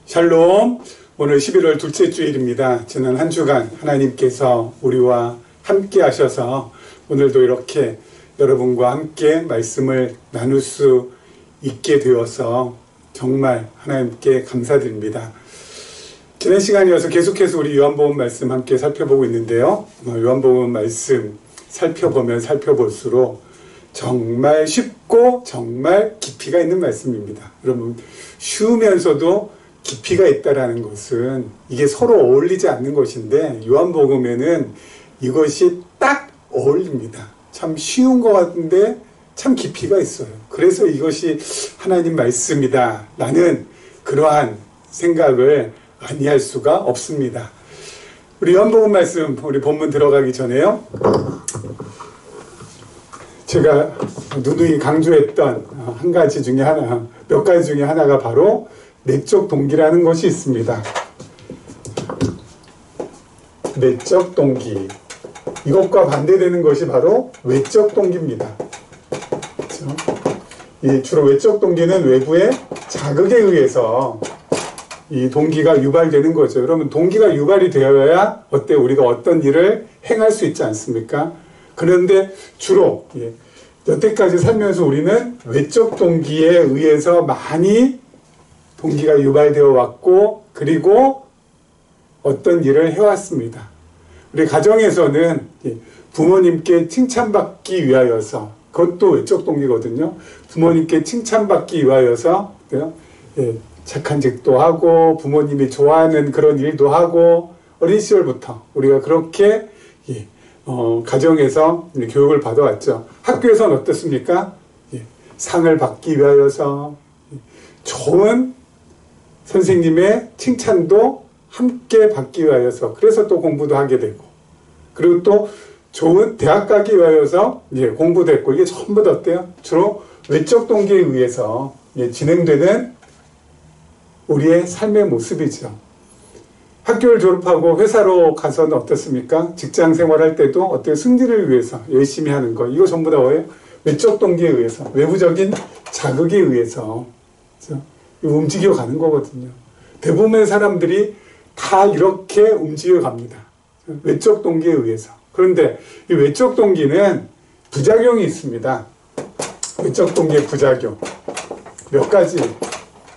샬롬. 오늘 11월 둘째 주일입니다. 지난 한 주간 하나님께서 우리와 함께 하셔서 오늘도 이렇게 여러분과 함께 말씀을 나눌 수 있게 되어서 정말 하나님께 감사드립니다. 지난 시간이어서 계속해서 우리 요한복음 말씀 함께 살펴보고 있는데요. 요한복음 말씀 살펴보면 살펴볼수록 정말 쉽고 정말 깊이가 있는 말씀입니다. 여러분, 쉬우면서도 깊이가 있다라는 것은 이게 서로 어울리지 않는 것인데 요한복음에는 이것이 딱 어울립니다. 참 쉬운 것 같은데 참 깊이가 있어요. 그래서 이것이 하나님 말씀이다 라는 그러한 생각을 아니할 수가 없습니다. 우리 요한복음 말씀, 우리 본문 들어가기 전에요, 제가 누누이 강조했던 한 가지 중에 하나, 몇 가지 중에 하나가 바로 내적 동기라는 것이 있습니다. 내적 동기. 이것과 반대되는 것이 바로 외적 동기입니다. 그렇죠? 주로 외적 동기는 외부의 자극에 의해서 이 동기가 유발되는 거죠. 그러면 동기가 유발이 되어야 우리가 어떤 일을 행할 수 있지 않습니까? 그런데 주로 여태까지 살면서 우리는 외적 동기에 의해서 많이 동기가 유발되어 왔고, 그리고 어떤 일을 해왔습니다. 우리 가정에서는 부모님께 칭찬받기 위하여서, 그것도 외적 동기거든요. 부모님께 칭찬받기 위하여서 착한 짓도 하고 부모님이 좋아하는 그런 일도 하고, 어린 시절부터 우리가 그렇게 가정에서 교육을 받아왔죠. 학교에서는 어떻습니까? 상을 받기 위하여서, 좋은 선생님의 칭찬도 함께 받기 위하여서, 그래서 또 공부도 하게 되고, 그리고 또 좋은 대학 가기 위하여서 공부도 했고, 이게 전부 다 어때요? 주로 외적 동기에 의해서 진행되는 우리의 삶의 모습이죠. 학교를 졸업하고 회사로 가서는 어떻습니까? 직장 생활할 때도 어때요? 승진을 위해서 열심히 하는 거, 이거 전부 다 뭐예요? 외적 동기에 의해서, 외부적인 자극에 의해서, 그렇죠? 움직여 가는 거거든요. 대부분의 사람들이 다 이렇게 움직여 갑니다. 외적 동기에 의해서. 그런데 이 외적 동기는 부작용이 있습니다. 외적 동기의 부작용. 몇 가지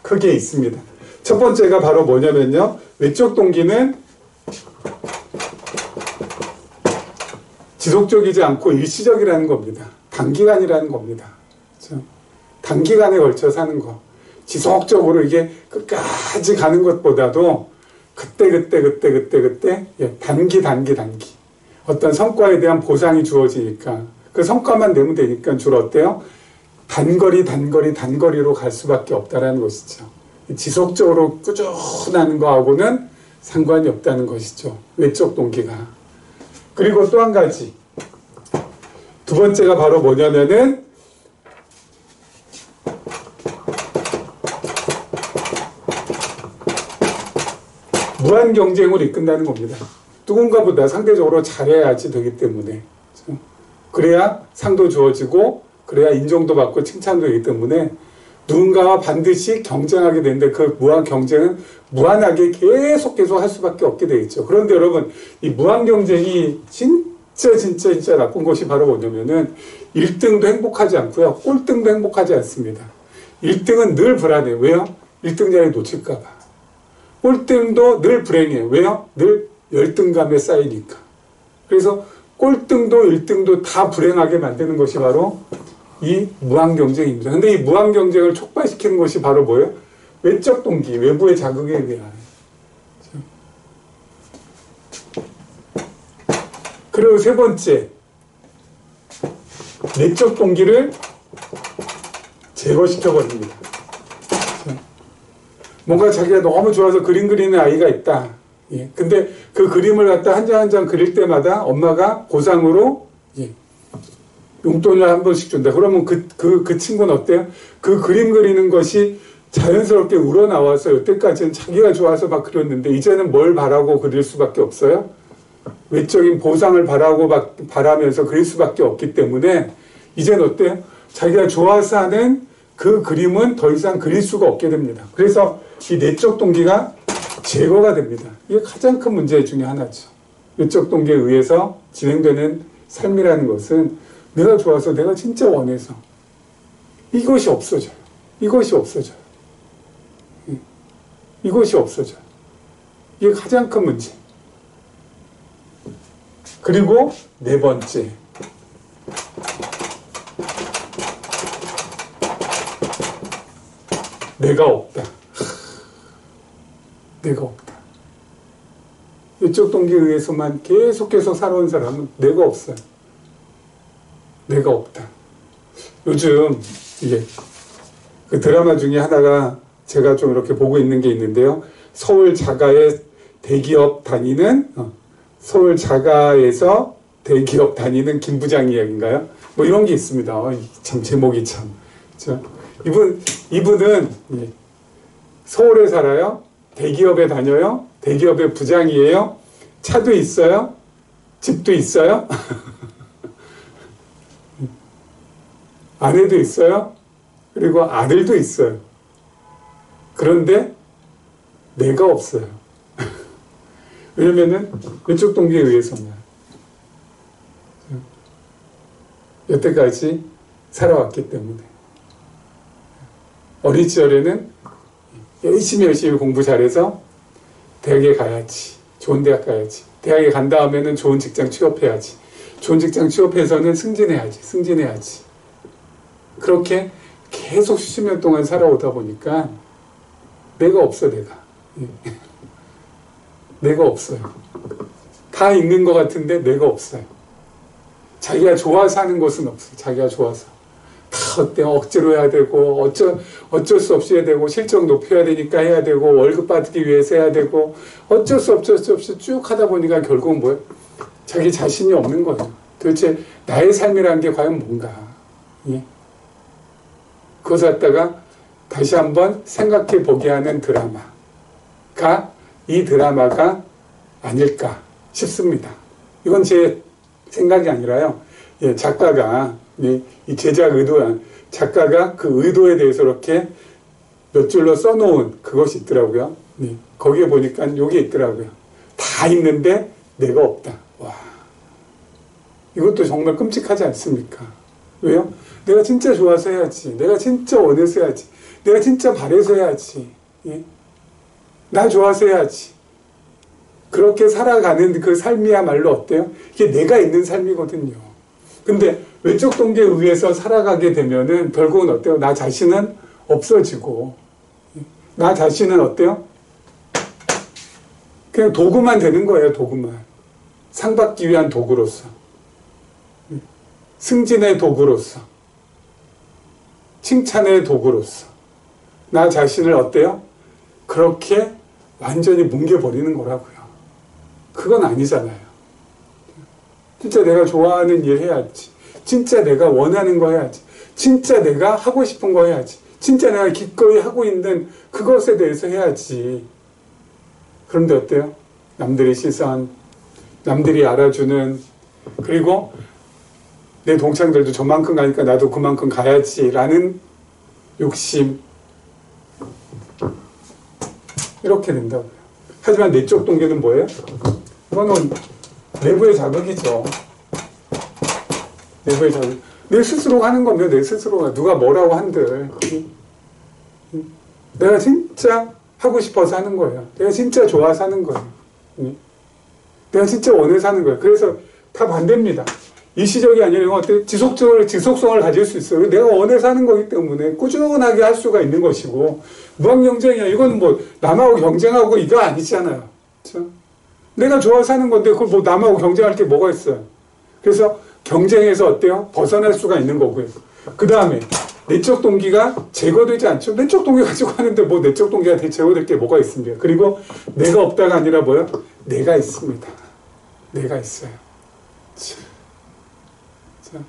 크게 있습니다. 첫 번째가 바로 뭐냐면요, 외적 동기는 지속적이지 않고 일시적이라는 겁니다. 단기간이라는 겁니다. 그렇죠? 단기간에 걸쳐 사는 거. 지속적으로 이게 끝까지 가는 것보다도 그때 단기 어떤 성과에 대한 보상이 주어지니까 그 성과만 내면 되니까 주로 어때요? 단거리로 갈 수밖에 없다라는 것이죠. 지속적으로 꾸준한 거하고는 상관이 없다는 것이죠. 외적 동기가. 그리고 또 한 가지, 두 번째가 바로 뭐냐면은 무한 경쟁으로 이끈다는 겁니다. 누군가보다 상대적으로 잘해야지 되기 때문에, 그렇죠? 그래야 상도 주어지고, 그래야 인정도 받고 칭찬도 되기 때문에 누군가와 반드시 경쟁하게 되는데, 그 무한 경쟁은 무한하게 계속 할 수밖에 없게 되겠죠. 그런데 여러분, 이 무한 경쟁이 진짜 나쁜 것이 바로 뭐냐면은 1등도 행복하지 않고요, 꼴등도 행복하지 않습니다. 1등은 늘 불안해. 왜요? 1등 자리 놓칠까봐. 꼴등도 늘 불행해. 왜요? 늘 열등감에 쌓이니까. 그래서 꼴등도 1등도 다 불행하게 만드는 것이 바로 이 무한경쟁입니다. 근데 이 무한경쟁을 촉발시키는 것이 바로 뭐예요? 외적 동기, 외부의 자극에 의한. 그리고 세 번째, 내적 동기를 제거시켜버립니다. 뭔가 자기가 너무 좋아서 그림 그리는 아이가 있다. 근데 그 그림을 갖다 한 장 한 장 그릴 때마다 엄마가 보상으로 용돈을 한 번씩 준다. 그러면 그 친구는 어때요? 그 그림 그리는 것이 자연스럽게 우러나와서 여태까지는 자기가 좋아서 막 그렸는데, 이제는 뭘 바라고 그릴 수밖에 없어요? 외적인 보상을 바라면서 그릴 수밖에 없기 때문에, 이제는 어때요? 자기가 좋아서 하는 그 그림은 더 이상 그릴 수가 없게 됩니다. 그래서 이 내적 동기가 제거가 됩니다. 이게 가장 큰 문제 중에 하나죠. 내적 동기에 의해서 진행되는 삶이라는 것은 내가 좋아서, 내가 진짜 원해서 이것이 없어져요. 이것이 없어져요. 이것이 없어져요. 이게 가장 큰 문제. 그리고 네 번째, 내가 없다. 내가 없다. 이쪽 동기에 의해서만 계속해서 살아온 사람은 내가 없어요. 내가 없다. 요즘 이게 그 드라마 중에 하나가 제가 좀 이렇게 보고 있는 게 있는데요. 서울 자가의 대기업 다니는 서울 자가에서 대기업 다니는 김 부장 이야기인가요? 뭐 이런 게 있습니다. 참 제목이 참. 이분은 서울에 살아요. 대기업에 다녀요. 대기업의 부장이에요. 차도 있어요. 집도 있어요. 아내도 있어요. 그리고 아들도 있어요. 그런데 내가 없어요. 왜냐면은 왼쪽 동기에 의해서만 여태까지 살아왔기 때문에. 어린 시절에는 열심히 공부 잘해서 대학에 가야지. 좋은 대학 가야지. 대학에 간 다음에는 좋은 직장 취업해야지. 좋은 직장 취업해서는 승진해야지. 그렇게 계속 수십 년 동안 살아오다 보니까 내가 없어, 내가. 내가 없어요. 다 있는 것 같은데 내가 없어요. 자기가 좋아서 하는 것은 없어요. 자기가 좋아서. 다 어때요? 억지로 해야 되고 어쩔 수 없이 해야 되고 실적 높여야 되니까 해야 되고 월급 받기 위해서 해야 되고 어쩔 수 없이 쭉 하다 보니까 결국은 뭐예요? 자기 자신이 없는 거예요. 도대체 나의 삶이라는 게 과연 뭔가? 예? 그것을 갖다가 다시 한번 생각해 보게 하는 드라마가 이 드라마가 아닐까 싶습니다. 이건 제 생각이 아니라요. 예, 작가가 이 제작 의도, 작가가 그 의도에 대해서 이렇게 몇 줄로 써놓은 그것이 있더라고요. 거기에 보니까 이게 있더라고요. 다 있는데 내가 없다. 와, 이것도 정말 끔찍하지 않습니까? 왜요? 내가 진짜 좋아서 해야지. 내가 진짜 원해서 해야지. 내가 진짜 바래서 해야지. 예? 나 좋아서 해야지. 그렇게 살아가는 그 삶이야말로 어때요? 이게 내가 있는 삶이거든요. 근데 외적 동기에 의해서 살아가게 되면은 결국은 어때요? 나 자신은 없어지고, 나 자신은 어때요? 그냥 도구만 되는 거예요, 도구만. 상 받기 위한 도구로서. 승진의 도구로서. 칭찬의 도구로서. 나 자신을 어때요? 그렇게 완전히 뭉개버리는 거라고요. 그건 아니잖아요. 진짜 내가 좋아하는 일 해야지. 진짜 내가 원하는 거 해야지. 진짜 내가 하고 싶은 거 해야지. 진짜 내가 기꺼이 하고 있는 그것에 대해서 해야지. 그런데 어때요? 남들의 시선, 남들이 알아주는, 그리고 내 동창들도 저만큼 가니까 나도 그만큼 가야지라는 욕심. 이렇게 된다고요. 하지만 내적 동기는 뭐예요? 이거는 내부의 자극이죠. 내부의 자극. 내 스스로가 하는 겁니다. 내 스스로가. 누가 뭐라고 한들. 내가 진짜 하고 싶어서 하는 거예요. 내가 진짜 좋아서 하는 거예요. 내가 진짜 원해서 하는 거예요. 그래서 다 반대입니다. 일시적이 아니라 어때? 지속성을 가질 수 있어요. 내가 원해서 하는 거기 때문에 꾸준하게 할 수가 있는 것이고, 무한경쟁이야. 이건 뭐 남하고 경쟁하고 이거 아니잖아요. 그렇죠? 내가 좋아서 하는 건데 그걸 뭐 남하고 경쟁할 게 뭐가 있어요. 그래서 경쟁에서 어때요? 벗어날 수가 있는 거고요. 그 다음에 내적 동기가 제거되지 않죠. 내적 동기 가지고 하는데 뭐 내적 동기가 제거될 게 뭐가 있습니까? 그리고 내가 없다가 아니라 뭐요? 내가 있습니다. 내가 있어요. 자,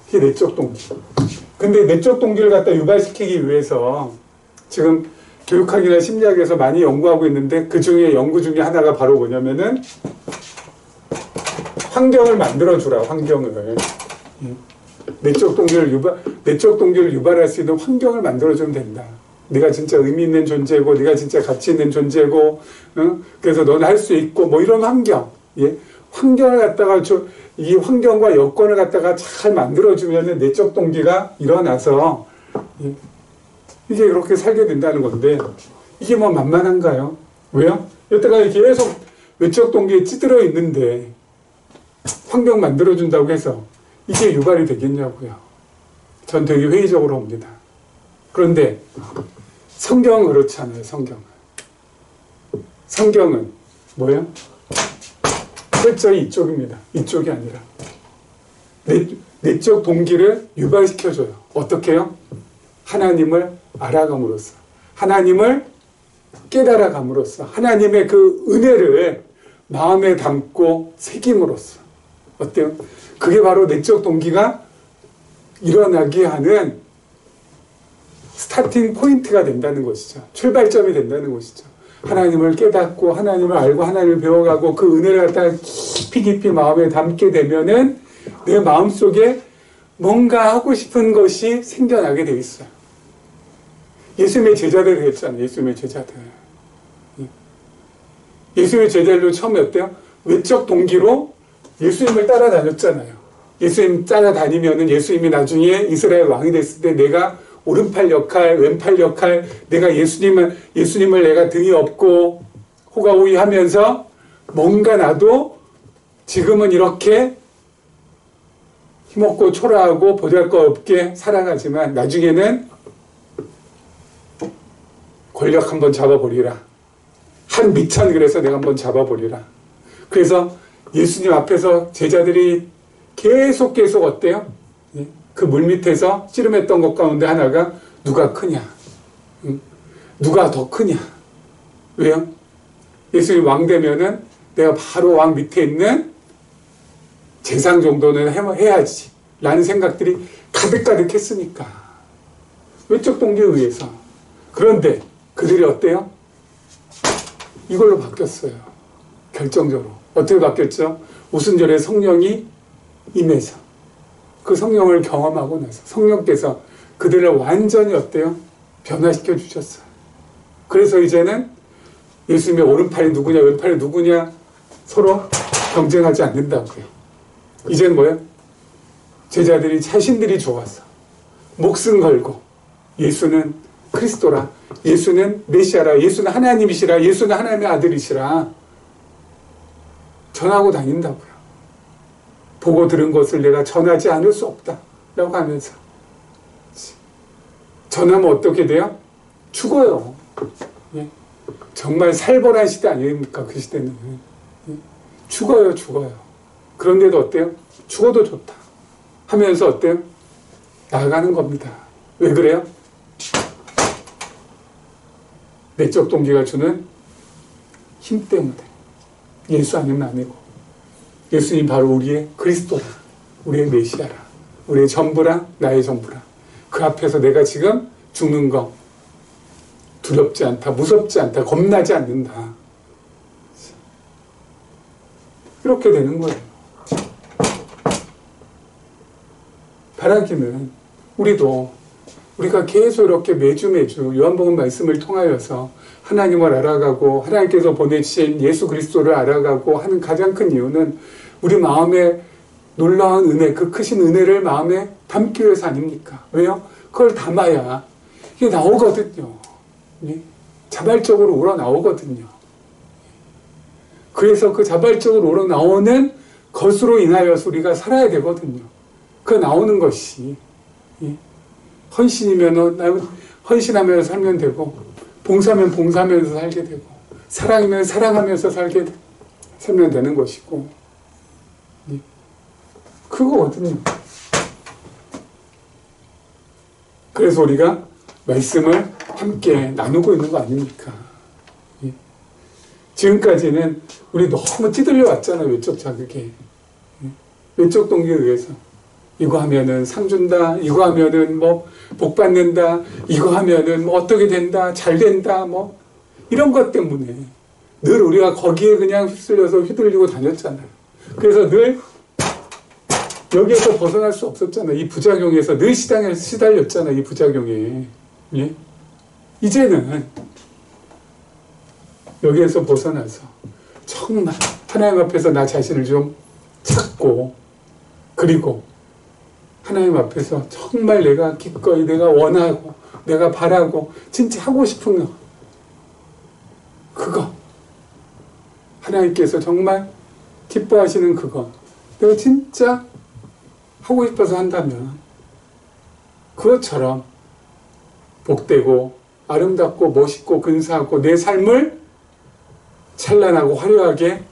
이게 내적 동기. 근데 내적 동기를 갖다 유발시키기 위해서 지금 교육학이나 심리학에서 많이 연구하고 있는데 그 중에 연구 중에 하나가 바로 뭐냐면은 환경을 만들어주라, 환경을. 내적 동기를 유발할 수 있는 환경을 만들어주면 된다. 네가 진짜 의미 있는 존재고, 네가 진짜 가치 있는 존재고, 그래서 너는 할 수 있고, 뭐 이런 환경, 예? 환경을 갖다가 이 환경과 여건을 갖다가 잘 만들어주면은 내적 동기가 일어나서, 예? 이게 그렇게 살게 된다는 건데, 이게 뭐 만만한가요? 왜요? 여태까지 계속 외적 동기에 찌들어 있는데, 환경 만들어준다고 해서 이게 유발이 되겠냐고요. 전 되게 회의적으로 봅니다. 그런데 성경은 그렇지 않아요. 성경은 뭐예요? 철저히 이쪽입니다. 이쪽이 아니라 내적 동기를 유발시켜줘요. 어떻게 해요? 하나님을 알아감으로써, 하나님을 깨달아감으로써, 하나님의 그 은혜를 마음에 담고 새김으로써. 어때요? 그게 바로 내적 동기가 일어나게 하는 스타팅 포인트가 된다는 것이죠. 출발점이 된다는 것이죠. 하나님을 깨닫고 하나님을 알고 하나님을 배워가고 그 은혜를 갖다가 깊이 마음에 담게 되면은 내 마음속에 뭔가 하고 싶은 것이 생겨나게 돼 있어요. 예수님의 제자들 그랬잖아요. 예수님의 제자들. 예수님의 제자들도 처음에 어때요? 외적 동기로 예수님을 따라다녔잖아요. 예수님 따라다니면은 예수님이 나중에 이스라엘 왕이 됐을 때 내가 오른팔 역할, 왼팔 역할, 내가 예수님을 내가 등에 업고 호가호위 하면서 뭔가 나도 지금은 이렇게 힘없고 초라하고 보잘것없게 살아가지만 나중에는 권력 한번 잡아보리라. 한 미천 그래서 내가 한번 잡아보리라. 그래서 예수님 앞에서 제자들이 계속 어때요? 그 물밑에서 씨름했던 것 가운데 하나가 누가 크냐? 누가 더 크냐? 왜요? 예수님 왕 되면은 내가 바로 왕 밑에 있는 재상 정도는 해야지 라는 생각들이 가득가득했으니까. 외적 동기에 의해서. 그런데 그들이 어때요? 이걸로 바뀌었어요. 결정적으로. 어떻게 바뀌었죠? 오순절에 성령이 임해서 그 성령을 경험하고 나서 성령께서 그들을 완전히 어때요? 변화시켜 주셨어요. 그래서 이제는 예수님의 오른팔이 누구냐 왼팔이 누구냐 서로 경쟁하지 않는다고요. 이제는 뭐예요? 제자들이 자신들이 좋아서 목숨 걸고 예수는 그리스도라, 예수는 메시아라, 예수는 하나님이시라, 예수는 하나님의 아들이시라 전하고 다닌다고요. 보고 들은 것을 내가 전하지 않을 수 없다 라고 하면서 전하면 어떻게 돼요? 죽어요. 예? 정말 살벌한 시대 아닙니까? 그 시대는. 예? 죽어요. 그런데도 어때요? 죽어도 좋다 하면서 어때요? 나아가는 겁니다. 왜 그래요? 내적 동기가 주는 힘 때문에. 예수 아니면 아니고 예수님 바로 우리의 그리스도라, 우리의 메시아라, 우리의 전부라, 나의 전부라. 그 앞에서 내가 지금 죽는 거 두렵지 않다, 무섭지 않다, 겁나지 않는다. 이렇게 되는 거예요. 바라기는 우리가 계속 이렇게 매주 요한복음 말씀을 통하여서 하나님을 알아가고 하나님께서 보내신 예수 그리스도를 알아가고 하는 가장 큰 이유는 우리 마음에 놀라운 은혜, 그 크신 은혜를 마음에 담기 위해서 아닙니까? 왜요? 그걸 담아야 이게 나오거든요. 자발적으로 우러나오거든요. 그래서 그 자발적으로 우러나오는 것으로 인하여서 우리가 살아야 되거든요. 그 나오는 것이 헌신이면 헌신하면서 살면 되고, 봉사면 봉사하면서 살게 되고, 사랑이면 사랑하면서 살면 되는 것이고, 그거거든요. 그래서 우리가 말씀을 함께 나누고 있는 거 아닙니까? 지금까지는 우리 너무 찌들려 왔잖아요. 외적 자극에. 외적 동기에 의해서. 이거 하면은 상 준다, 이거 하면은 뭐 복 받는다, 이거 하면은 뭐 어떻게 된다, 잘 된다, 뭐 이런 것 때문에 늘 우리가 거기에 그냥 휩쓸려서 휘둘리고 다녔잖아요. 그래서 늘 여기에서 벗어날 수 없었잖아요. 이 부작용에서 늘 시달렸잖아요. 이 부작용에. 예? 이제는 여기에서 벗어나서 정말 하나님 앞에서 나 자신을 좀 찾고, 그리고 하나님 앞에서 정말 내가 기꺼이 내가 원하고 내가 바라고 진짜 하고 싶은 거, 그거 하나님께서 정말 기뻐하시는 그거 내가 진짜 하고 싶어서 한다면 그것처럼 복되고 아름답고 멋있고 근사하고 내 삶을 찬란하고 화려하게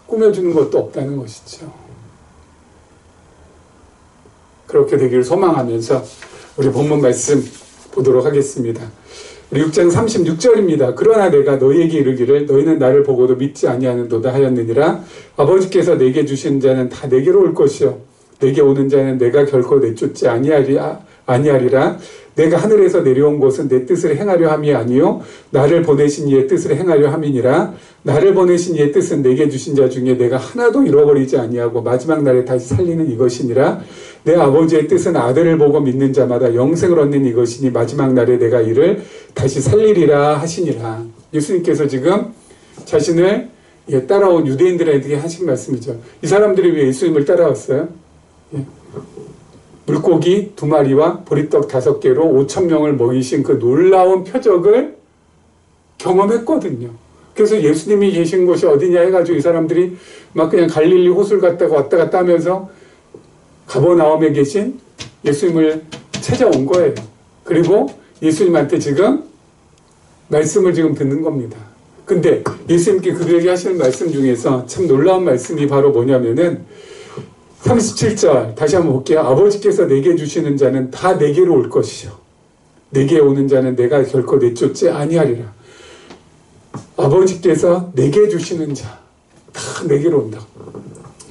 꾸며주는 것도 없다는 것이죠. 그렇게 되기를 소망하면서 우리 본문 말씀 보도록 하겠습니다. 우리 6장 36절입니다. 그러나 내가 너희에게 이르기를 너희는 나를 보고도 믿지 아니하는도다 하였느니라. 아버지께서 내게 주신 자는 다 내게로 올 것이요 내게 오는 자는 내가 결코 내쫓지 아니하리라. 내가 하늘에서 내려온 것은 내 뜻을 행하려 함이 아니요 나를 보내신 이의 뜻을 행하려 함이니라. 나를 보내신 이의 뜻은 내게 주신 자 중에 내가 하나도 잃어버리지 아니하고 마지막 날에 다시 살리는 이것이니라. 내 아버지의 뜻은 아들을 보고 믿는 자마다 영생을 얻는 이것이니 마지막 날에 내가 이를 다시 살리리라 하시니라. 예수님께서 지금 자신을 따라온 유대인들에게 하신 말씀이죠. 이 사람들이 왜 예수님을 따라왔어요? 물고기 2마리와 보리떡 5개로 5,000명을 먹이신 그 놀라운 표적을 경험했거든요. 그래서 예수님이 계신 곳이 어디냐 해가지고 이 사람들이 막 그냥 갈릴리 호수를 갔다가 왔다 갔다 하면서 가버나움에 계신 예수님을 찾아온 거예요. 그리고 예수님한테 지금 말씀을 지금 듣는 겁니다. 근데 예수님께 그들에게 하시는 말씀 중에서 참 놀라운 말씀이 바로 뭐냐면은 37절 다시 한번 볼게요. 아버지께서 내게 주시는 자는 다 내게로 올 것이요 내게 오는 자는 내가 결코 내쫓지 아니하리라. 아버지께서 내게 주시는 자 다 내게로 온다.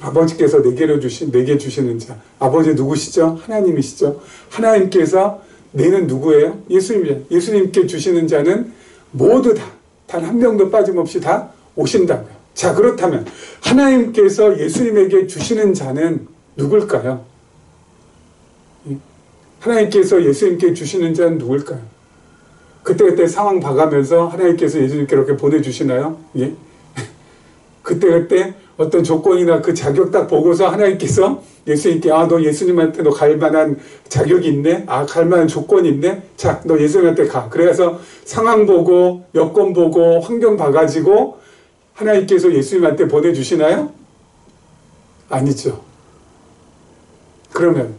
아버지께서 내게 주시는 자. 아버지 누구시죠? 하나님이시죠. 하나님께서 내는 누구예요? 예수님이에요. 예수님께 주시는 자는 모두 다, 단 한 명도 빠짐없이 다 오신다고요. 자, 그렇다면 하나님께서 예수님에게 주시는 자는 누굴까요? 하나님께서 예수님께 주시는 자는 누굴까요? 그때그때 상황 봐가면서 하나님께서 예수님께 이렇게 보내주시나요? 예? 그때그때 어떤 조건이나 그 자격 딱 보고서 하나님께서 예수님께 너 예수님한테 너 갈 만한 자격이 있네? 갈 만한 조건이 있네? 자, 너 예수님한테 가. 그래서 상황 보고 여건 보고 환경 봐가지고 하나님께서 예수님한테 보내주시나요? 아니죠. 그러면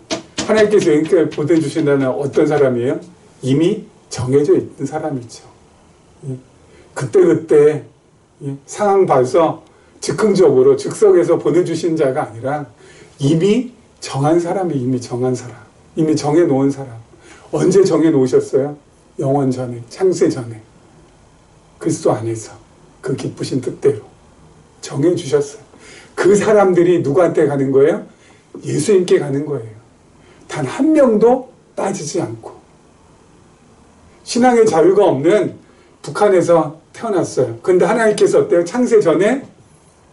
하나님께서 예수님께 보내주신다는 어떤 사람이에요? 이미 정해져 있는 사람이죠. 그때그때 상황 봐서 즉흥적으로 즉석에서 보내주신 자가 아니라 이미 정한 사람이 이미 정한 사람. 이미 정해놓은 사람. 언제 정해놓으셨어요? 영원 전에, 창세 전에. 그리스도 안에서 그 기쁘신 뜻대로 정해주셨어요. 그 사람들이 누구한테 가는 거예요? 예수님께 가는 거예요. 단 한 명도 빠지지 않고. 신앙의 자유가 없는 북한에서 태어났어요. 근데 하나님께서 어때요? 창세 전에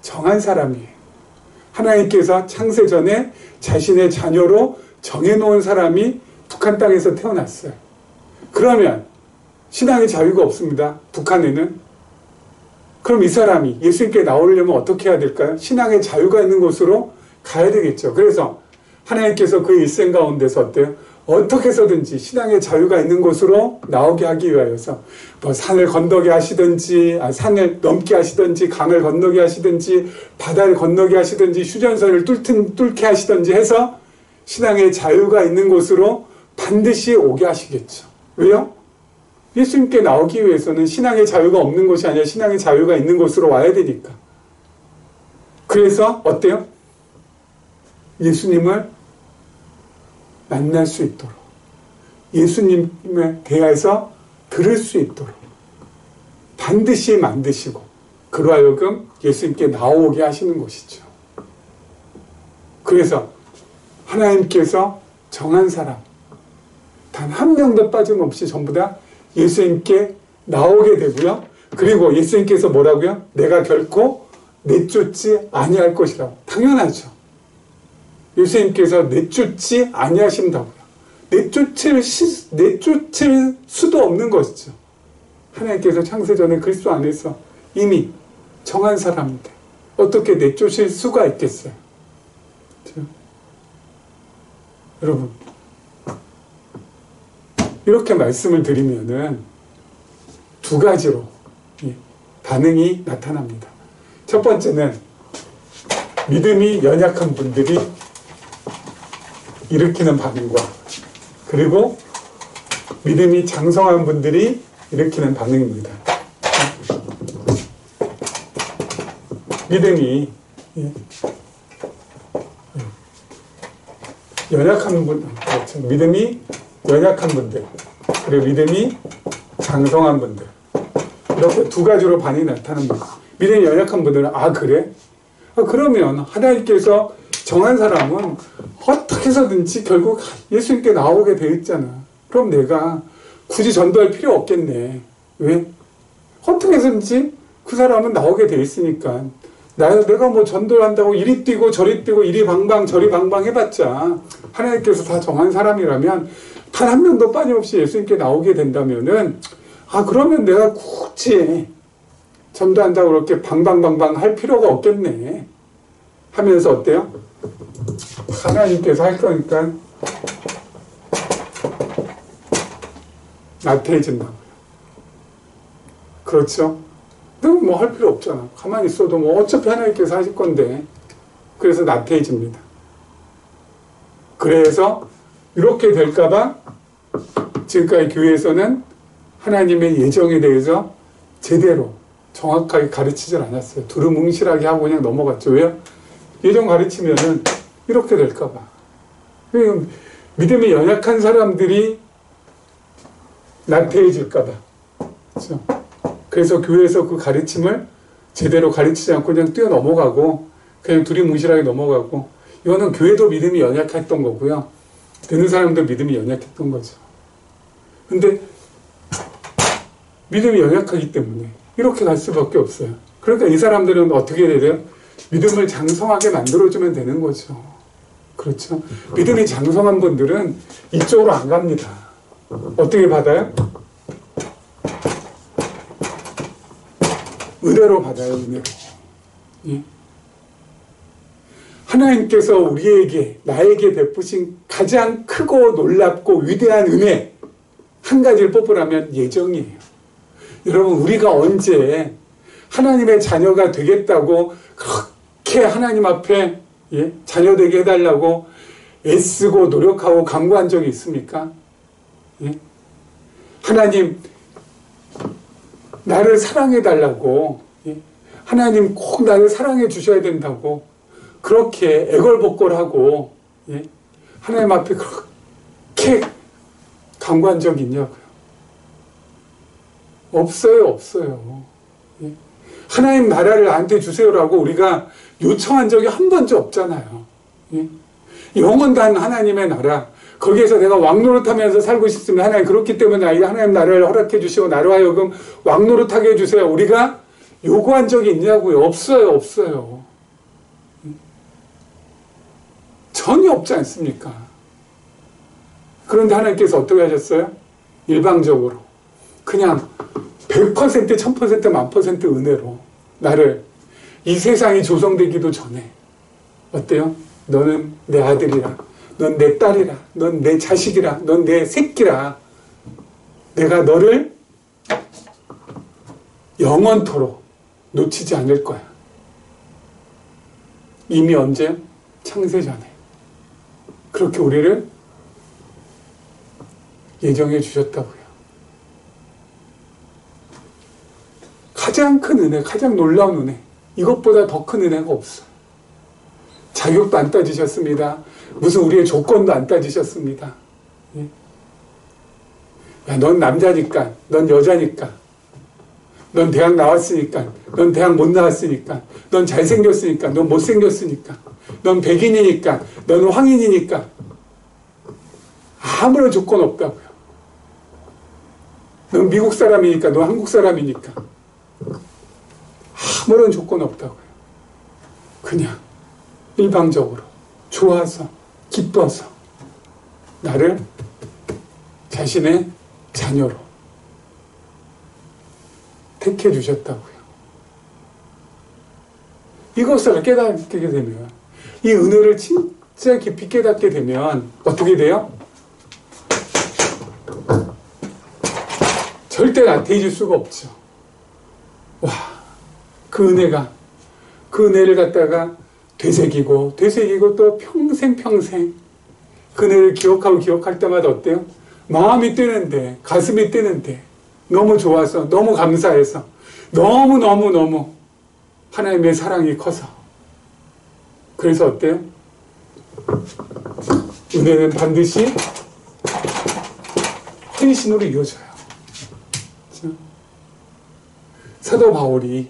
정한 사람이에요. 하나님께서 창세 전에 자신의 자녀로 정해놓은 사람이 북한 땅에서 태어났어요. 그러면 신앙의 자유가 없습니다. 북한에는. 그럼 이 사람이 예수님께 나오려면 어떻게 해야 될까요? 신앙의 자유가 있는 곳으로 가야 되겠죠. 그래서 하나님께서 그 일생 가운데서 어때요? 어떻게 해서든지 신앙의 자유가 있는 곳으로 나오게 하기 위하여서 뭐 산을 건너게 하시든지 산을 넘게 하시든지 강을 건너게 하시든지 바다를 건너게 하시든지 휴전선을 뚫게 하시든지 해서 신앙의 자유가 있는 곳으로 반드시 오게 하시겠죠. 왜요? 예수님께 나오기 위해서는 신앙의 자유가 없는 곳이 아니라 신앙의 자유가 있는 곳으로 와야 되니까. 그래서 어때요? 예수님을 만날 수 있도록, 예수님에 대해서 들을 수 있도록 반드시 만드시고 그로 하여금 예수님께 나오게 하시는 것이죠. 그래서 하나님께서 정한 사람 단 한 명도 빠짐없이 전부 다 예수님께 나오게 되고요. 그리고 예수님께서 뭐라고요? 내가 결코 내쫓지 아니할 것이라고. 당연하죠. 예수님께서 내쫓지 아니하신다고요. 내쫓을 수도 없는 것이죠. 하나님께서 창세전에 그리스도 안에서 이미 정한 사람인데 어떻게 내쫓을 수가 있겠어요? 그렇죠? 여러분, 이렇게 말씀을 드리면은 두 가지로 반응이 나타납니다. 첫 번째는 믿음이 연약한 분들이 일으키는 반응과, 그리고 믿음이 장성한 분들이 일으키는 반응입니다. 믿음이 연약한 분, 그렇죠. 믿음이 연약한 분들, 그리고 믿음이 장성한 분들, 이렇게 두 가지로 반응이 나타납니다. 믿음이 연약한 분들은 그래? 그러면 하나님께서 정한 사람은 어떻게 해서든지 결국 예수님께 나오게 돼 있잖아. 그럼 내가 굳이 전도할 필요 없겠네. 왜? 어떻게 해서든지 그 사람은 나오게 돼 있으니까. 내가 뭐 전도를 한다고 이리 뛰고 저리 뛰고 이리 방방 저리 방방 해봤자 하나님께서 다 정한 사람이라면 단 한 명도 빠짐없이 예수님께 나오게 된다면은 그러면 내가 굳이 전도한다고 그렇게 방방방방 할 필요가 없겠네 하면서 어때요? 하나님께서 할 거니까 나태해진다고요. 그렇죠? 내가 뭐 할 필요 없잖아. 가만히 있어도 뭐 어차피 하나님께서 하실 건데. 그래서 나태해집니다. 그래서 이렇게 될까봐 지금까지 교회에서는 하나님의 예정에 대해서 제대로 정확하게 가르치질 않았어요. 두루뭉실하게 하고 그냥 넘어갔죠. 왜요? 예정 가르치면은 이렇게 될까봐. 믿음이 연약한 사람들이 나태해질까봐. 그렇죠? 그래서 교회에서 그 가르침을 제대로 가르치지 않고 그냥 뛰어 넘어가고 그냥 두리뭉실하게 넘어가고, 이거는 교회도 믿음이 연약했던 거고요. 듣는 사람도 믿음이 연약했던 거죠. 근데 믿음이 연약하기 때문에 이렇게 갈 수밖에 없어요. 그러니까 이 사람들은 어떻게 해야 돼요? 믿음을 장성하게 만들어주면 되는 거죠. 그렇죠? 믿음이 장성한 분들은 이쪽으로 안 갑니다. 어떻게 받아요? 은혜로 받아요, 은혜로. 예? 하나님께서 우리에게, 나에게 베푸신 가장 크고 놀랍고 위대한 은혜, 한 가지를 뽑으라면 예정이에요. 여러분, 우리가 언제 하나님의 자녀가 되겠다고 그렇게 하나님 앞에 자녀되게 해달라고 애쓰고 노력하고 간구한 적이 있습니까? 하나님, 나를 사랑해달라고, 하나님 꼭 나를 사랑해 주셔야 된다고 그렇게 애걸복걸하고 하나님 앞에 그렇게 간구한 적이 있냐고요? 없어요. 하나님 나라를 나한테 주세요라고 우리가 요청한 적이 한 번도 없잖아요. 영원한 하나님의 나라, 거기에서 내가 왕노릇하면서 살고 싶으면 하나님 그렇기 때문에 하나님 나라를 허락해 주시고 나로 하여금 왕노릇하게 해주세요. 우리가 요구한 적이 있냐고요? 없어요. 전혀 없지 않습니까? 그런데 하나님께서 어떻게 하셨어요? 일방적으로 그냥 100%, 1000%, 1000% 은혜로 나를 이 세상이 조성되기도 전에 어때요? 너는 내 아들이라, 넌 내 딸이라, 넌 내 자식이라, 넌 내 새끼라, 내가 너를 영원토록 놓치지 않을 거야. 이미 언제? 창세전에 그렇게 우리를 예정해 주셨다고요. 가장 큰 은혜, 가장 놀라운 은혜, 이것보다 더 큰 은혜가 없어요. 자격도 안 따지셨습니다. 무슨 우리의 조건도 안 따지셨습니다. 야, 넌 남자니까, 넌 여자니까, 넌 대학 나왔으니까, 넌 대학 못 나왔으니까, 넌 잘생겼으니까, 넌 못생겼으니까, 넌 백인이니까, 넌 황인이니까, 아무런 조건 없다고요. 넌 미국 사람이니까, 넌 한국 사람이니까, 아무런 조건 없다고요. 그냥 일방적으로 좋아서 기뻐서 나를 자신의 자녀로 택해 주셨다고요. 이것을 깨닫게 되면, 이 은혜를 진짜 깊이 깨닫게 되면 어떻게 돼요? 절대 나태해질 수가 없죠. 와, 그 은혜를 갖다가 되새기고 또 평생 그 은혜를 기억할 때마다 어때요? 마음이 뛰는데, 가슴이 뛰는데, 너무 좋아서, 너무 감사해서, 너무 하나님의 사랑이 커서. 그래서 어때요? 은혜는 반드시 헌신으로 이어져요. 그렇죠? 사도 바울이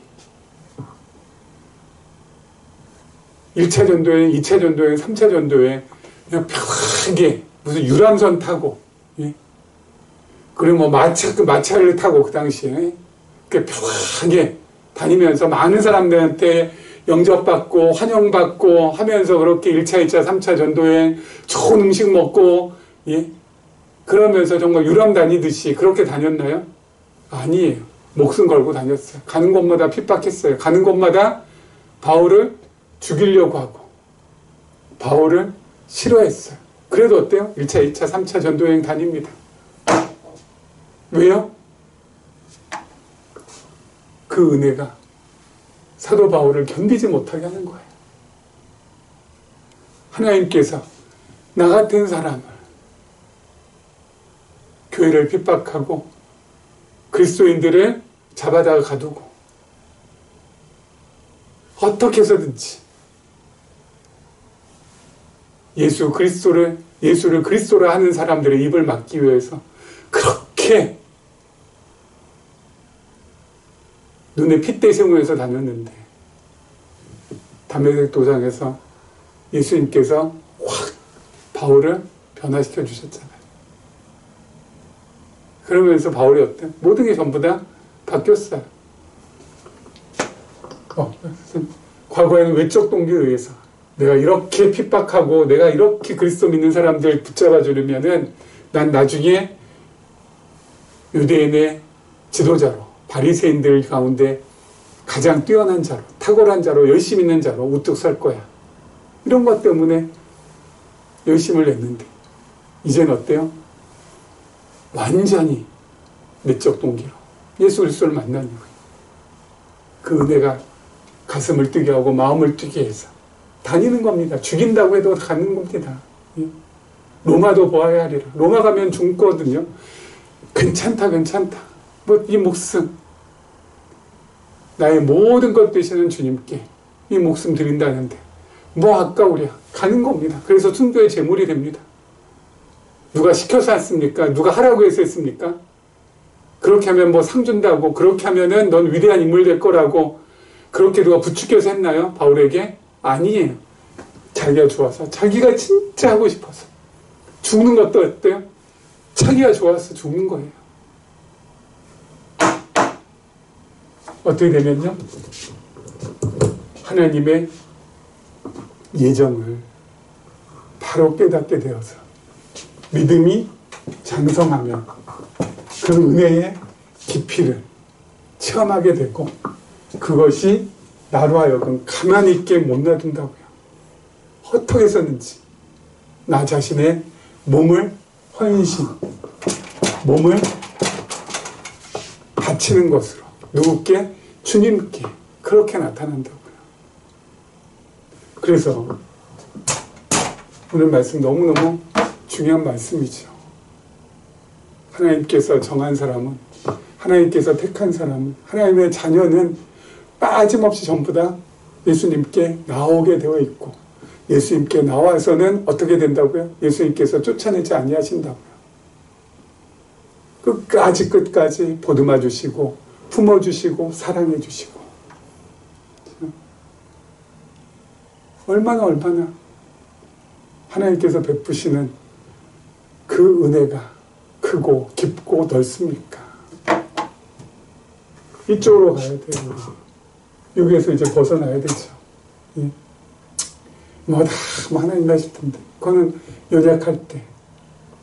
1차 전도여행, 2차 전도여행, 3차 전도여행 그냥 편하게 무슨 유람선 타고, 예? 그리고 뭐 마차를 타고 그 당시에 편하게 다니면서 많은 사람들한테 영접받고 환영받고 하면서 그렇게 1차, 2차, 3차 전도여행 좋은 음식 먹고, 예? 그러면서 정말 유람 다니듯이 그렇게 다녔나요? 아니에요. 목숨 걸고 다녔어요. 가는 곳마다 핍박했어요. 가는 곳마다 바울을 죽이려고 하고 바울을 싫어했어요. 그래도 어때요? 1차, 2차, 3차 전도여행 다닙니다. 왜요? 그 은혜가 사도 바울을 견디지 못하게 하는 거예요. 하나님께서 나 같은 사람을 교회를 핍박하고 그리스도인들을 잡아다가 가두고 어떻게 해서든지 예수를 그리스도라 하는 사람들의 입을 막기 위해서 그렇게 눈에 핏대 세우면서 다녔는데 다메섹 도상에서 예수님께서 확 바울을 변화시켜 주셨잖아요. 그러면서 바울이 어때? 모든 게 전부 다 바뀌었어요. 과거에는 외적 동기에 의해서 내가 이렇게 핍박하고 내가 이렇게 그리스도 믿는 사람들 붙잡아 주려면은 난 나중에 유대인의 지도자로 바리새인들 가운데 가장 뛰어난 자로 탁월한 자로 열심히 있는 자로 우뚝 설 거야. 이런 것 때문에 열심을 냈는데 이제는 어때요? 완전히 내적 동기로 예수 그리스도를 만나는 거예요. 그 은혜가 가슴을 뛰게 하고 마음을 뛰게 해서 다니는 겁니다. 죽인다고 해도 가는 겁니다. 로마도 보아야 하리라. 로마 가면 죽거든요. 괜찮다. 뭐 이 목숨 나의 모든 것 되시는 주님께 이 목숨 드린다는데 뭐 아까우랴. 가는 겁니다. 그래서 순교의 제물이 됩니다. 누가 시켜서 했습니까? 누가 하라고 해서 했습니까? 그렇게 하면 뭐 상 준다고, 그렇게 하면은 넌 위대한 인물 될 거라고, 그렇게 누가 부추겨서 했나요? 바울에게? 아니에요. 자기가 좋아서, 자기가 진짜 하고 싶어서. 죽는 것도 어때요? 자기가 좋아서 죽는 거예요. 어떻게 되면요? 하나님의 예정을 바로 깨닫게 되어서 믿음이 장성하면 그 은혜의 깊이를 체험하게 되고 그것이 나로 하여금 가만히 있게 못 놔둔다고요. 어떻게 해서든지 나 자신의 몸을 몸을 바치는 것으로 누구께? 주님께 그렇게 나타난다고요. 그래서 오늘 말씀 너무너무 중요한 말씀이죠. 하나님께서 정한 사람은, 하나님께서 택한 사람은, 하나님의 자녀는 빠짐없이 전부 다 예수님께 나오게 되어 있고 예수님께 나와서는 어떻게 된다고요? 예수님께서 쫓아내지 아니하신다고요. 끝까지 보듬어 주시고 품어 주시고 사랑해 주시고 얼마나 하나님께서 베푸시는 그 은혜가 크고 깊고 넓습니까? 이쪽으로 가야 돼요. 여기에서 이제 벗어나야 되죠. 예. 하나님 하실 텐데 그거는 연약할 때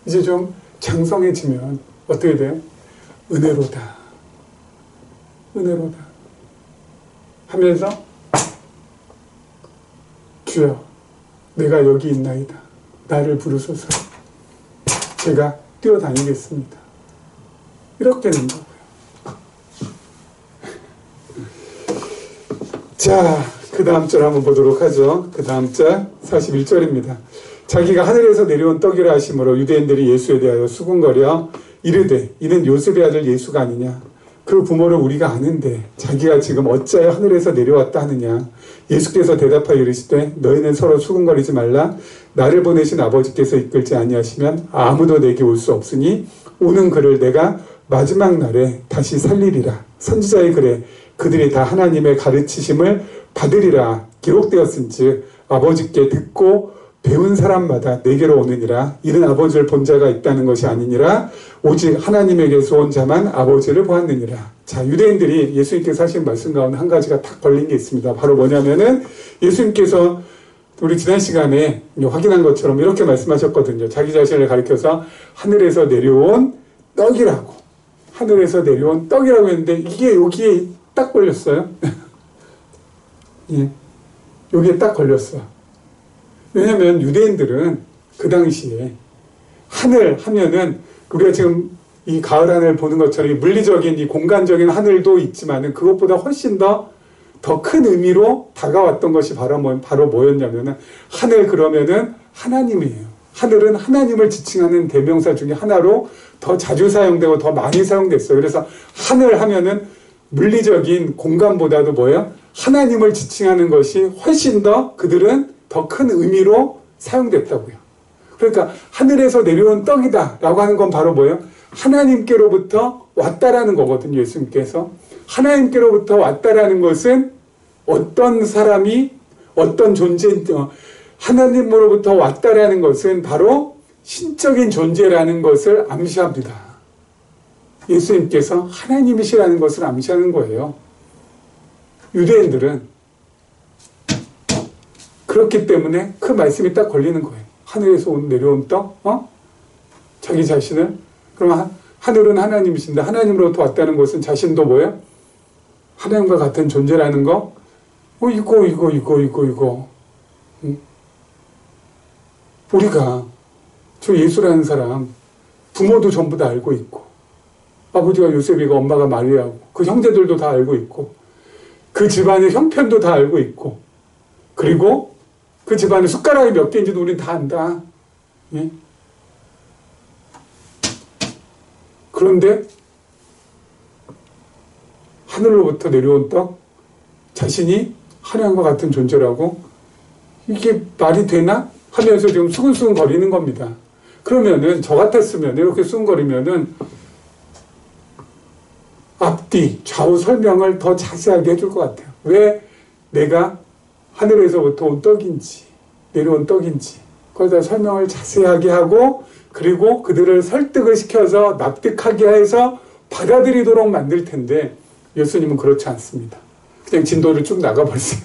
이제 좀 장성해지면 어떻게 돼요? 은혜로다. 은혜로다 하면서 주여 내가 여기 있나이다. 나를 부르소서. 제가 뛰어다니겠습니다. 이렇게 되는 거고요. 자, 그 다음 절 한번 보도록 하죠. 그 다음 절 41절입니다. 자기가 하늘에서 내려온 떡이라 하심으로 유대인들이 예수에 대하여 수군거려 이르되 이는 요셉의 아들 예수가 아니냐. 그 부모를 우리가 아는데 자기가 지금 어찌하여 하늘에서 내려왔다 하느냐. 예수께서 대답하여 이르시되 너희는 서로 수군거리지 말라. 나를 보내신 아버지께서 이끌지 아니하시면 아무도 내게 올 수 없으니 오는 그를 내가 마지막 날에 다시 살리리라. 선지자의 글에 그들이 다 하나님의 가르치심을 받으리라 기록되었은즉 아버지께 듣고 배운 사람마다 내게로 오느니라. 이는 아버지를 본 자가 있다는 것이 아니니라. 오직 하나님에게서 온 자만 아버지를 보았느니라. 자, 유대인들이 예수님께서 하신 말씀 가운데 한 가지가 딱 걸린 게 있습니다. 바로 뭐냐면은 예수님께서 우리 지난 시간에 확인한 것처럼 이렇게 말씀하셨거든요. 자기 자신을 가리켜서 하늘에서 내려온 떡이라고. 하늘에서 내려온 떡이라고 했는데 이게 여기에 딱 걸렸어요. 예, 여기에 딱 걸렸어. 왜냐하면 유대인들은 그 당시에 하늘 하면은 우리가 지금 이 가을 하늘 보는 것처럼 이 물리적인 이 공간적인 하늘도 있지만은 그것보다 훨씬 더 큰 의미로 다가왔던 것이 바로 뭐였냐면은 하늘 그러면은 하나님이에요. 하늘은 하나님을 지칭하는 대명사 중에 하나로 더 자주 사용되고 더 많이 사용됐어요. 그래서 하늘 하면은 물리적인 공간보다도 뭐예요? 하나님을 지칭하는 것이 훨씬 더 그들은 더 큰 의미로 사용됐다고요. 그러니까 하늘에서 내려온 떡이다 라고 하는 건 바로 뭐예요? 하나님께로부터 왔다라는 거거든요. 예수님께서. 하나님께로부터 왔다라는 것은 어떤 사람이 어떤 하나님으로부터 왔다라는 것은 바로 신적인 존재라는 것을 암시합니다. 예수님께서 하나님이시라는 것을 암시하는 거예요. 유대인들은 그렇기 때문에 그 말씀이 딱 걸리는 거예요. 하늘에서 내려온 떡, 자기 자신을. 그럼 하늘은 하나님이신데 하나님으로부터 왔다는 것은 자신도 뭐예요? 하나님과 같은 존재라는 거? 이거. 우리가 저 예수라는 사람 부모도 전부 다 알고 있고 아버지가 요셉이고 엄마가 마리아고 그 형제들도 다 알고 있고 그 집안의 형편도 다 알고 있고 그리고 그 집안에 숟가락이 몇 개인지도 우린 다 안다. 예? 그런데 하늘로부터 내려온 떡, 자신이 하나님과 같은 존재라고 이게 말이 되나? 하면서 지금 수근수근 거리는 겁니다. 그러면은 저 같았으면 이렇게 수근거리면은 앞뒤 좌우 설명을 더 자세하게 해줄 것 같아요. 왜 내가 하늘에서부터 온 떡인지 내려온 떡인지 거기다 설명을 자세하게 하고 그리고 그들을 설득을 시켜서 납득하게 해서 받아들이도록 만들 텐데 예수님은 그렇지 않습니다. 그냥 진도를 쭉 나가버리세요.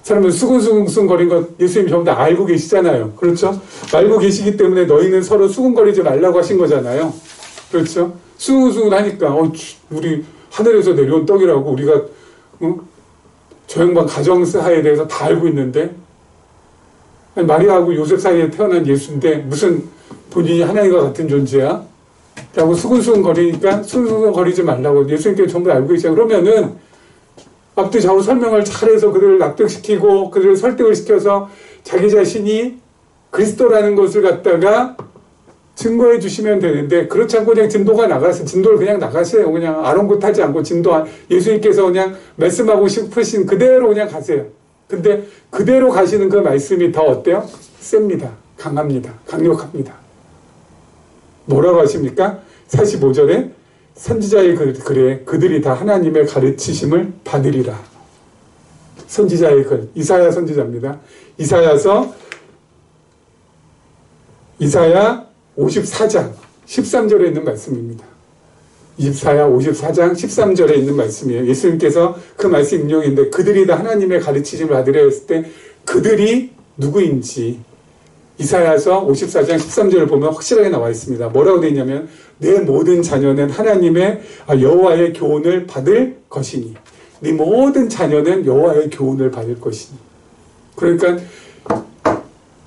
사람은 수근수근 거린 것 예수님이 전부 다 알고 계시잖아요. 그렇죠? 알고 계시기 때문에 너희는 서로 수근거리지 말라고 하신 거잖아요. 그렇죠? 수근수근 하니까 우리 하늘에서 내려온 떡이라고 우리가 저 양반 가정사에 대해서 다 알고 있는데 아니, 마리아하고 요셉 사이에 태어난 예수인데 무슨 본인이 하나님과 같은 존재야? 라고 수근수근 거리니까 수근수근 거리지 말라고 예수님께 전부 다 알고 계시잖아요. 그러면은 앞뒤 좌우 설명을 잘해서 그들을 납득시키고 그들을 설득을 시켜서 자기 자신이 그리스도라는 것을 갖다가 증거해 주시면 되는데 그렇지 않고 그냥 진도를 그냥 나가세요. 그냥 아랑곳하지 않고 예수님께서 그냥 말씀하고 싶으신 그대로 그냥 가세요. 근데 그대로 가시는 그 말씀이 더 어때요? 셉니다. 강합니다. 강력합니다. 뭐라고 하십니까? 45절에 선지자의 글에 그들이 다 하나님의 가르치심을 받으리라. 선지자의 글, 이사야 선지자입니다. 이사야 54장 13절에 있는 말씀입니다. 이사야 54장 13절에 있는 말씀이에요. 예수님께서 그 말씀 인용인데 그들이 다 하나님의 가르치심을 받으려 했을 때 그들이 누구인지 이사야서 54장 13절을 보면 확실하게 나와 있습니다. 뭐라고 되어 있냐면 내 모든 자녀는 하나님의 여호와의 교훈을 받을 것이니 네 모든 자녀는 여호와의 교훈을 받을 것이니. 그러니까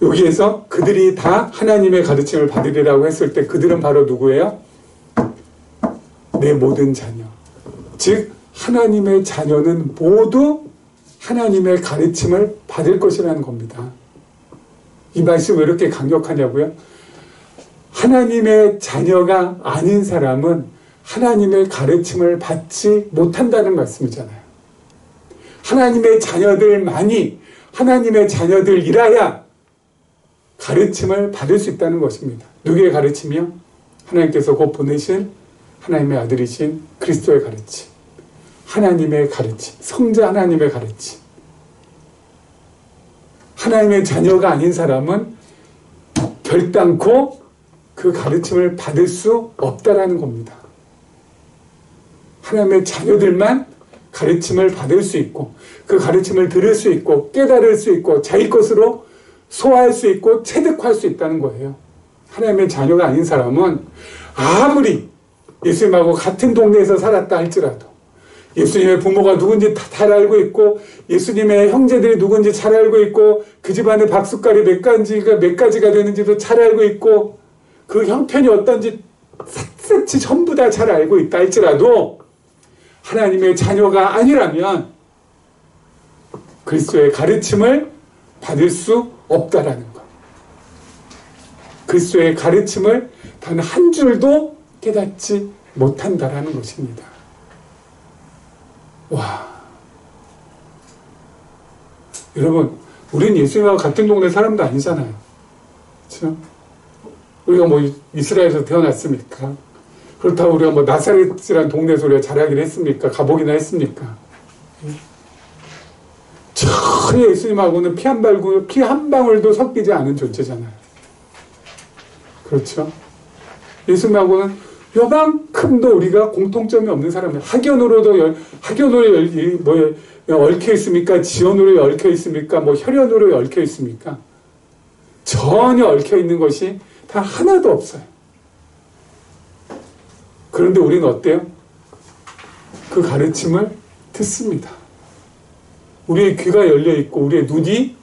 여기에서 그들이 다 하나님의 가르침을 받으리라고 했을 때 그들은 바로 누구예요? 내 모든 자녀. 즉 하나님의 자녀는 모두 하나님의 가르침을 받을 것이라는 겁니다. 이 말씀이 왜 이렇게 강력하냐고요? 하나님의 자녀가 아닌 사람은 하나님의 가르침을 받지 못한다는 말씀이잖아요. 하나님의 자녀들만이 하나님의 자녀들이라야 가르침을 받을 수 있다는 것입니다. 누구의 가르침이요? 하나님께서 곧 보내신 하나님의 아들이신 그리스도의 가르침. 하나님의 가르침. 성자 하나님의 가르침. 하나님의 자녀가 아닌 사람은 결단코 그 가르침을 받을 수 없다라는 겁니다. 하나님의 자녀들만 가르침을 받을 수 있고 그 가르침을 들을 수 있고 깨달을 수 있고 자기 것으로 소화할 수 있고 체득할 수 있다는 거예요. 하나님의 자녀가 아닌 사람은 아무리 예수님하고 같은 동네에서 살았다 할지라도 예수님의 부모가 누군지 잘 알고 있고 예수님의 형제들이 누군지 잘 알고 있고 그 집안의 박숫갈이 몇 가지가 되는지도 잘 알고 있고 그 형편이 어떤지 샅샅이 전부 다 잘 알고 있다 할지라도 하나님의 자녀가 아니라면 그리스도의 가르침을 받을 수 없다라는 것. 그리스도의 가르침을 단 한 줄도 깨닫지 못한다라는 것입니다. 와, 여러분, 우린 예수님하고 같은 동네 사람도 아니잖아요. 그렇죠? 우리가 뭐 이스라엘에서 태어났습니까? 그렇다고 우리가 뭐 나사렛이라는 동네에서 우리가 자라긴 했습니까? 가보기나 했습니까? 전혀 예수님하고는 피 한 방울도 섞이지 않은 존재잖아요. 그렇죠? 예수님하고는 요만큼도 우리가 공통점이 없는 사람이에요. 학연으로 얽혀 있습니까? 지연으로 얽혀 있습니까? 뭐 혈연으로 얽혀 있습니까? 전혀 얽혀 있는 것이 다 하나도 없어요. 그런데 우리는 어때요? 그 가르침을 듣습니다. 우리의 귀가 열려 있고 우리의 눈이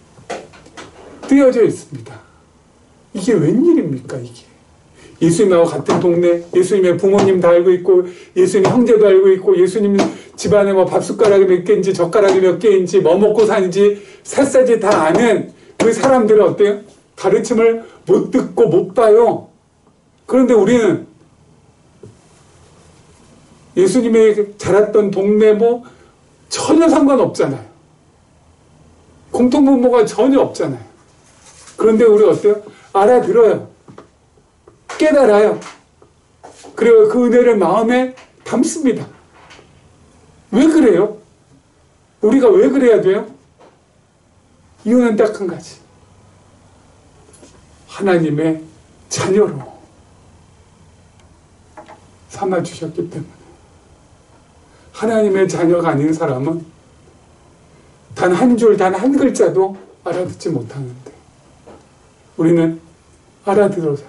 뜨여져 있습니다. 이게 웬일입니까, 이게? 예수님하고 같은 동네, 예수님의 부모님 다 알고 있고, 예수님 형제도 알고 있고, 예수님 집안에 뭐 밥숟가락이 몇 개인지, 젓가락이 몇 개인지, 뭐 먹고 사는지, 샅샅이 다 아는 그 사람들은 어때요? 가르침을 못 듣고 못 봐요. 그런데 우리는 예수님의 자랐던 동네 뭐 전혀 상관없잖아요. 공통분모가 전혀 없잖아요. 그런데 우리 어때요? 알아들어요. 깨달아요. 그리고 그 은혜를 마음에 담습니다. 왜 그래요? 우리가 왜 그래야 돼요? 이유는 딱 한 가지. 하나님의 자녀로 삼아주셨기 때문에. 하나님의 자녀가 아닌 사람은 단 한 줄, 단 한 글자도 알아듣지 못하는데 우리는 알아들어서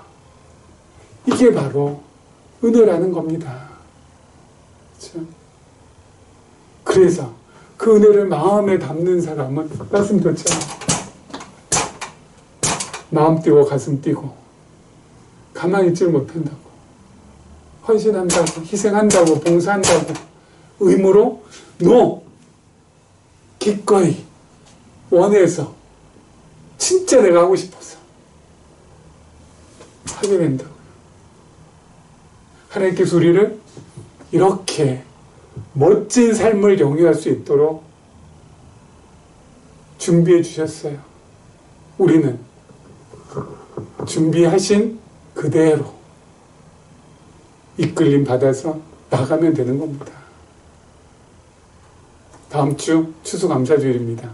이게 바로 은혜라는 겁니다. 그렇죠? 그래서 그 은혜를 마음에 담는 사람은 말씀드렸잖아요. 마음 뛰고 가슴 뛰고 가만히 있질 못한다고, 헌신한다고, 희생한다고, 봉사한다고, 의무로 기꺼이 원해서 진짜 내가 하고 싶어서 하게 된다고요. 하나님께서 우리를 이렇게 멋진 삶을 영위할 수 있도록 준비해 주셨어요. 우리는 준비하신 그대로 이끌림 받아서 나가면 되는 겁니다. 다음 주 추수감사주일입니다.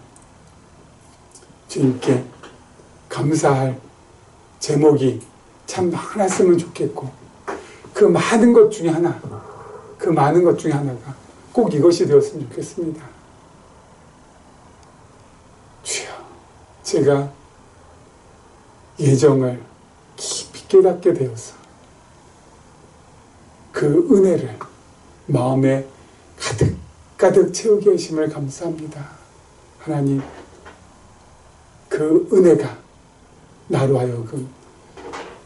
주님께 감사할 제목이 참 많았으면 좋겠고, 그 많은 것 중에 하나가 꼭 이것이 되었으면 좋겠습니다. 주여, 제가 예정을 깊이 깨닫게 되어서 그 은혜를 마음에 가득 채우게 하심을 감사합니다. 하나님, 그 은혜가 나로 하여금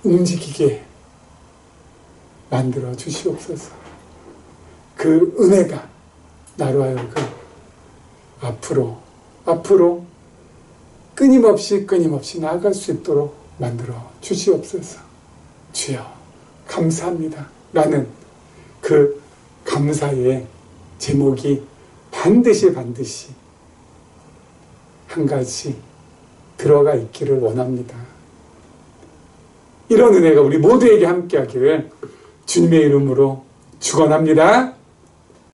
움직이게 만들어 주시옵소서. 그 은혜가 나로 하여금 앞으로 끊임없이 나아갈 수 있도록 만들어 주시옵소서. 주여, 감사합니다. 라는 그 감사의 제목이 반드시 한 가지 들어가 있기를 원합니다. 이런 은혜가 우리 모두에게 함께하기를 주님의 이름으로 축원합니다.